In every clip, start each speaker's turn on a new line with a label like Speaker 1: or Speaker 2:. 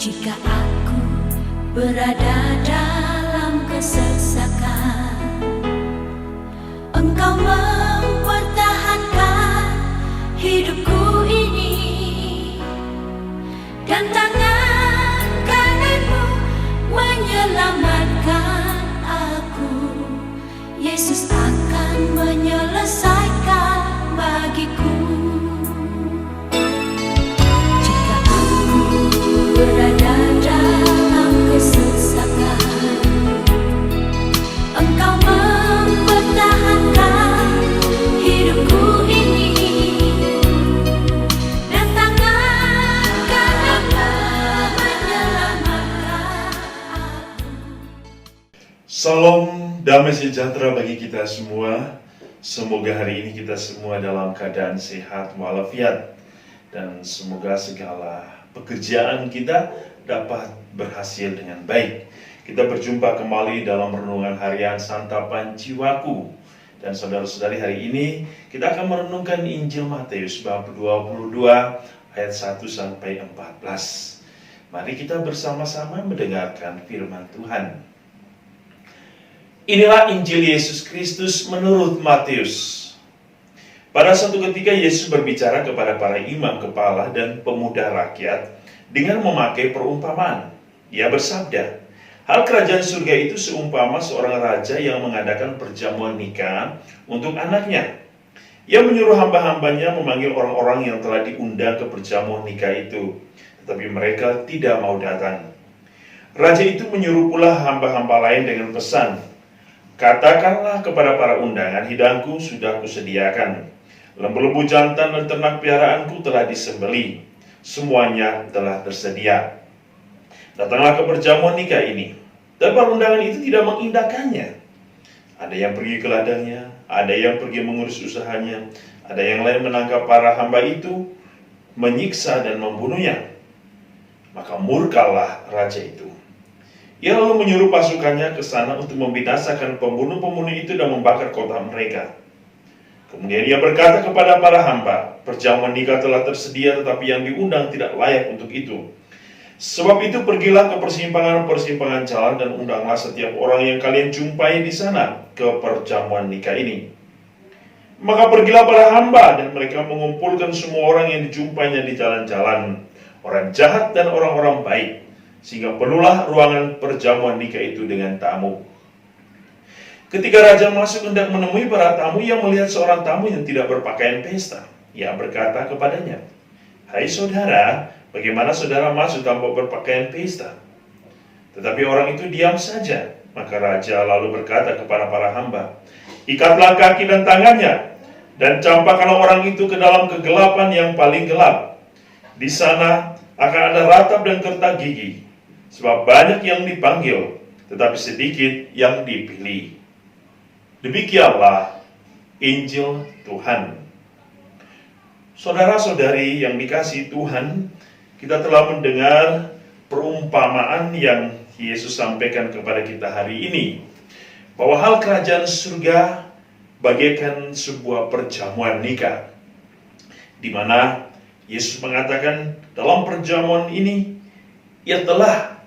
Speaker 1: Jika aku berada dalam kesesakan, Engkau mempertahankan hidupku ini, dan tangan kananmu menyelamatkan aku. Yesus akan menyelesaikan bagiku. Jika aku berada dalam kesesakan, Engkau mempertahankan hidupku ini, dan tangan kananmu menyelamatkan aku.
Speaker 2: Salam damai sejahtera bagi kita semua. Semoga hari ini kita semua dalam keadaan sehat walafiat, dan semoga segala pekerjaan kita dapat berhasil dengan baik. Kita berjumpa kembali dalam renungan harian Santapan Jiwaku. Dan saudara-saudari, hari ini kita akan merenungkan Injil Matius bab 22 ayat 1 sampai 14. Mari kita bersama-sama mendengarkan firman Tuhan. Inilah Injil Yesus Kristus menurut Matius. Pada suatu ketika Yesus berbicara kepada para imam kepala dan pemuda rakyat dengan memakai perumpamaan. Ia bersabda, hal kerajaan surga itu seumpama seorang raja yang mengadakan perjamuan nikah untuk anaknya. Ia menyuruh hamba-hambanya memanggil orang-orang yang telah diundang ke perjamuan nikah itu, tetapi mereka tidak mau datang. Raja itu menyuruh pula hamba-hamba lain dengan pesan, katakanlah kepada para undangan, hidangku sudah kusediakan. Lembu-lembu jantan dan ternak peliharaanku telah disembelih. Semuanya telah tersedia. Datanglah ke perjamuan nikah ini. Dan para undangan itu tidak mengindahkannya. Ada yang pergi ke ladangnya, ada yang pergi mengurus usahanya, ada yang lain menangkap para hamba itu, menyiksa dan membunuhnya. Maka murkalah raja itu. Ia lalu menyuruh pasukannya ke sana untuk membinasakan pembunuh-pembunuh itu dan membakar kota mereka. Kemudian ia berkata kepada para hamba, perjamuan nikah telah tersedia, tetapi yang diundang tidak layak untuk itu. Sebab itu pergilah ke persimpangan-persimpangan jalan dan undanglah setiap orang yang kalian jumpai di sana ke perjamuan nikah ini. Maka pergilah para hamba dan mereka mengumpulkan semua orang yang dijumpainya di jalan-jalan, orang jahat dan orang-orang baik, sehingga penuhlah ruangan perjamuan nikah itu dengan tamu. Ketika raja masuk hendak menemui para tamu, ia melihat seorang tamu yang tidak berpakaian pesta. Ia berkata kepadanya, hai saudara, bagaimana saudara masuk tanpa berpakaian pesta? Tetapi orang itu diam saja. Maka raja lalu berkata kepada para hamba, ikatlah kaki dan tangannya, dan campakkanlah orang itu ke dalam kegelapan yang paling gelap. Di sana akan ada ratap dan kertak gigi, sebab banyak yang dipanggil, tetapi sedikit yang dipilih. Demikianlah Injil Tuhan. Saudara-saudari yang dikasihi Tuhan, kita telah mendengar perumpamaan yang Yesus sampaikan kepada kita hari ini, bahwa hal kerajaan surga bagaikan sebuah perjamuan nikah, di mana Yesus mengatakan dalam perjamuan ini ia telah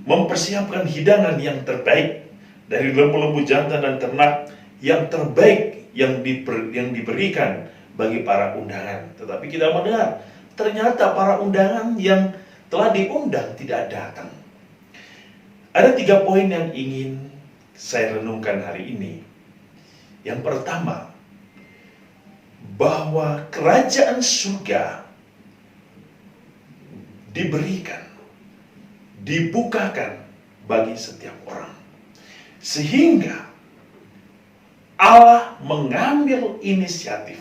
Speaker 2: mempersiapkan hidangan yang terbaik dari lembu-lembu jantan dan ternak yang terbaik yang diberikan bagi para undangan. Tetapi kita mendengar ternyata para undangan yang telah diundang tidak datang. Ada 3 poin yang ingin saya renungkan hari ini. Yang pertama, bahwa kerajaan surga diberikan, dibukakan bagi setiap orang, sehingga Allah mengambil inisiatif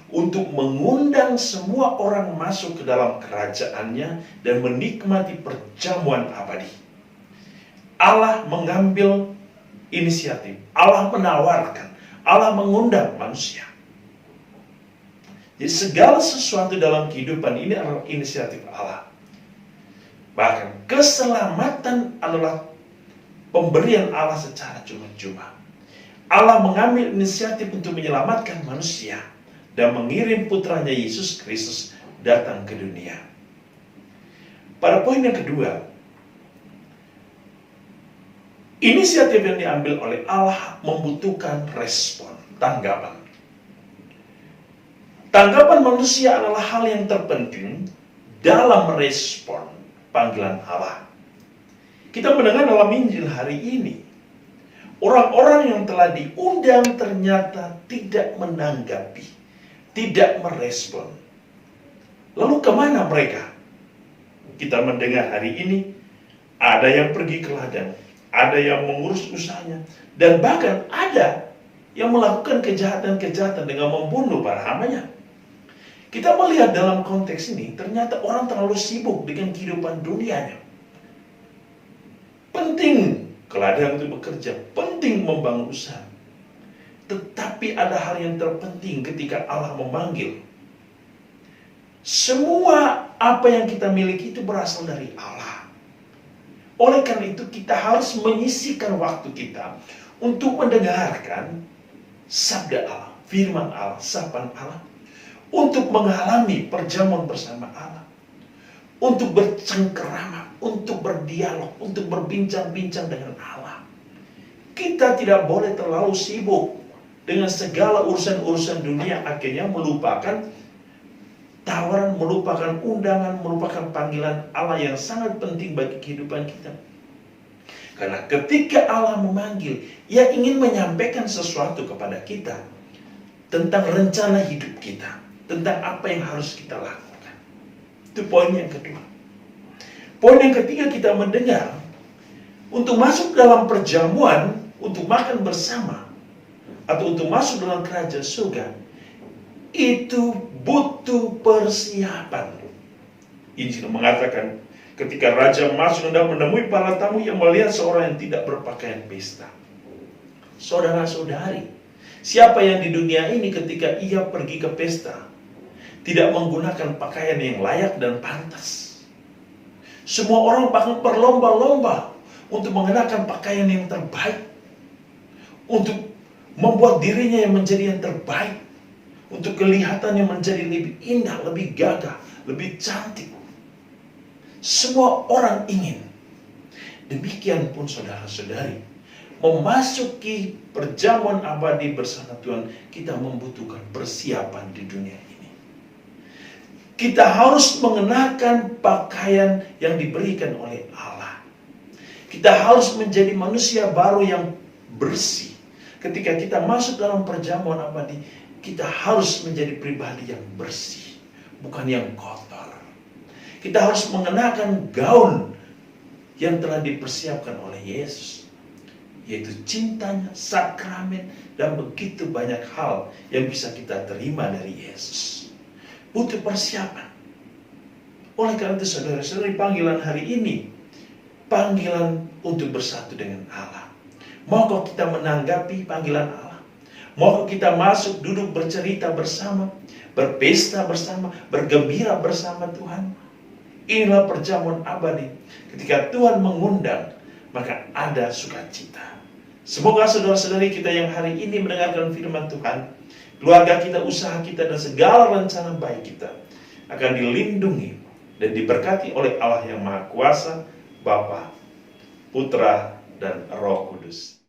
Speaker 2: untuk mengundang semua orang masuk ke dalam kerajaannya dan menikmati perjamuan abadi. Allah mengambil inisiatif, Allah menawarkan, Allah mengundang manusia. Jadi segala sesuatu dalam kehidupan ini adalah inisiatif Allah. Bahkan keselamatan adalah pemberian Allah secara cuma-cuma. Allah mengambil inisiatif untuk menyelamatkan manusia dan mengirim putranya Yesus Kristus datang ke dunia. Pada poin yang kedua, inisiatif yang diambil oleh Allah membutuhkan respon, tanggapan. Tanggapan manusia adalah hal yang terpenting dalam merespon panggilan Allah. Kita mendengar dalam Injil hari ini, orang-orang yang telah diundang ternyata tidak menanggapi, tidak merespon. Lalu kemana mereka? Kita mendengar hari ini, ada yang pergi ke ladang, ada yang mengurus usahanya, dan bahkan ada yang melakukan kejahatan-kejahatan dengan membunuh para hambanya. Kita melihat dalam konteks ini, ternyata orang terlalu sibuk dengan kehidupan dunianya. Penting ke ladang untuk bekerja, penting membangun usaha. Tetapi ada hal yang terpenting ketika Allah memanggil. Semua apa yang kita miliki itu berasal dari Allah. Oleh karena itu kita harus menyisihkan waktu kita untuk mendengarkan sabda Allah, firman Allah, sapaan Allah. Untuk mengalami perjamuan bersama Allah. Untuk bercengkerama, untuk berdialog, untuk berbincang-bincang dengan Allah. Kita tidak boleh terlalu sibuk dengan segala urusan-urusan dunia, akhirnya melupakan tawaran, melupakan undangan, melupakan panggilan Allah yang sangat penting bagi kehidupan kita. Karena ketika Allah memanggil, Ia ingin menyampaikan sesuatu kepada kita tentang rencana hidup kita, tentang apa yang harus kita lakukan. Itu poin yang kedua. Poin yang ketiga, kita mendengar untuk masuk dalam perjamuan, untuk makan bersama, atau untuk masuk dalam kerajaan surga, itu butuh persiapan. Injil mengatakan ketika raja masuk dan menemui para tamu yang melihat seorang yang tidak berpakaian pesta. Saudara-saudari, siapa yang di dunia ini ketika ia pergi ke pesta tidak menggunakan pakaian yang layak dan pantas? Semua orang bahkan berlomba-lomba untuk mengenakan pakaian yang terbaik, untuk membuat dirinya yang menjadi yang terbaik, untuk kelihatannya menjadi lebih indah, lebih gagah, lebih cantik. Semua orang ingin. Demikian pun saudara-saudari, memasuki perjamuan abadi bersama Tuhan, kita membutuhkan persiapan di dunia ini. Kita harus mengenakan pakaian yang diberikan oleh Allah. Kita harus menjadi manusia baru yang bersih. Ketika kita masuk dalam perjamuan abadi, kita harus menjadi pribadi yang bersih, bukan yang kotor. Kita harus mengenakan gaun yang telah dipersiapkan oleh Yesus, yaitu cintanya, sakramen, dan begitu banyak hal yang bisa kita terima dari Yesus. Butuh persiapan. Oleh karena itu saudara-saudari, panggilan hari ini, panggilan untuk bersatu dengan Allah. Maukah kita menanggapi panggilan Allah? Mau kita masuk, duduk, bercerita bersama, berpesta bersama, bergembira bersama Tuhan. Inilah perjamuan abadi. Ketika Tuhan mengundang, maka ada sukacita. Semoga saudara-saudari kita yang hari ini mendengarkan firman Tuhan, keluarga kita, usaha kita, dan segala rencana baik kita akan dilindungi dan diberkati oleh Allah yang Maha Kuasa, Bapa, Putra, dan Roh Kudus.